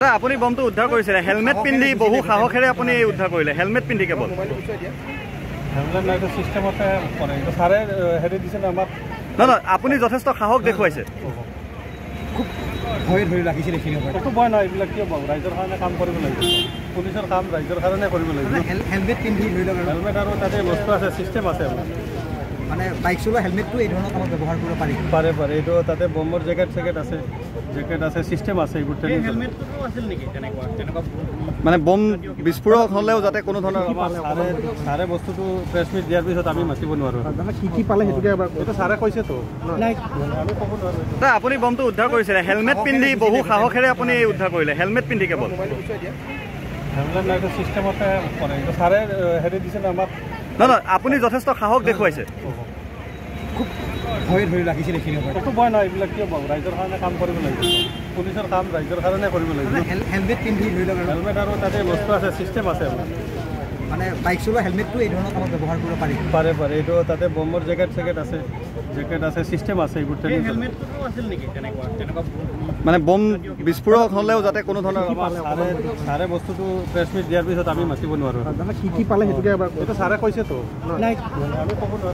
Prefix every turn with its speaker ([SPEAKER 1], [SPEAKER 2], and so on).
[SPEAKER 1] আপুনি বমটো উদ্ধাৰ কৰিছিলে হেলমেট পিন্ধি বহু সাহসেৰে আপুনি উদ্ধাৰ কৰিলে হেলমেট পিন্ধি কেৱল
[SPEAKER 2] হেলমেট নাইটো সিস্টেমতে কৰে তো সাৰে হেৰি দিছে আমাক
[SPEAKER 1] না আপুনি যথেষ্ট সাহস দেখুৱাইছে
[SPEAKER 3] খুব ভয় ধৰি ৰাখিছিল এইখিনি
[SPEAKER 2] একো ভয় নাই এইবিলাক কিয় পাব ৰাইজৰ কাৰণে কাম কৰিব লাগিব পুলিচৰ কাম ৰাইজৰ কাৰণে কৰিব লাগিব
[SPEAKER 3] হেলমেট পিন্ধি ধৰি লওক
[SPEAKER 2] হেলমেট আৰু তাতে বস্তু আছে সিস্টেম আছে
[SPEAKER 3] মানে বাইক চলোৱা হেলমেটটো এই ধৰণৰ কামত ব্যৱহাৰ কৰিব পাৰি
[SPEAKER 2] পাৰে এইটো তাতে বমৰ জেকেট আছে সিস্টেম আছে এইবোৰ
[SPEAKER 3] হেলমেটটো আছিল নেকি তেনেকুৱা
[SPEAKER 1] মানে বম বিস্ফোৰক হ'লেও যাতে কোনো ধৰণৰ
[SPEAKER 2] সাৰে বস্তুটো প্ৰেছ মিট দিয়াৰ পিছত আমি মাতিব নোৱাৰোঁ
[SPEAKER 3] কি পালে সেইটোকে
[SPEAKER 2] এইটো সাৰে কৈছেতো আমি ক'ব নোৱাৰোঁ
[SPEAKER 1] আপুনি বমটো উদ্ধাৰ কৰিছিলে হেলমেট পিন্ধি বহু সাহসেৰে আপুনি উদ্ধাৰ কৰিলে হেলমেট পিন্ধি কেৱল
[SPEAKER 2] হেলমেট নাইটো সিস্টেমতে কৰে তো সাৰে হেৰি দিছে আমাক
[SPEAKER 1] না আপুনি যথেষ্ট সাহস দেখুৱাইছে
[SPEAKER 3] খুব ভয় ধৰি ৰাখিছিল এইখিনি
[SPEAKER 2] একো ভয় নাই এইবিলাক কিয় পাব ৰাইজৰ কাৰণে কাম কৰিব লাগিব পুলিচৰ কাম ৰাইজৰ কাৰণে কৰিব লাগিব
[SPEAKER 3] হেলমেট পিন্ধি ধৰি লওক
[SPEAKER 2] হেলমেট আৰু তাতে বস্তু আছে সিস্টেম আছে
[SPEAKER 3] মানে বাইক চলোৱা হেলমেটটো এই ধৰণৰ কামত ব্যৱহাৰ কৰিব পাৰি
[SPEAKER 2] পাৰে এইটো তাতে বমৰ জেকেট আছে সিস্টেম আছে এইবোৰ
[SPEAKER 3] হেলমেটটো আছিল নেকি তেনেকুৱা
[SPEAKER 1] মানে বম বিস্ফোৰক হ'লেও যাতে কোনো ধৰণৰ
[SPEAKER 2] সাৰে বস্তুটো প্ৰেছ মিট দিয়াৰ পিছত আমি মাতিব নোৱাৰোঁ
[SPEAKER 3] কি পালে সেইটোকে
[SPEAKER 2] এইটো সাৰে কৈছেতো
[SPEAKER 3] আমি
[SPEAKER 2] ক'ব নোৱাৰোঁ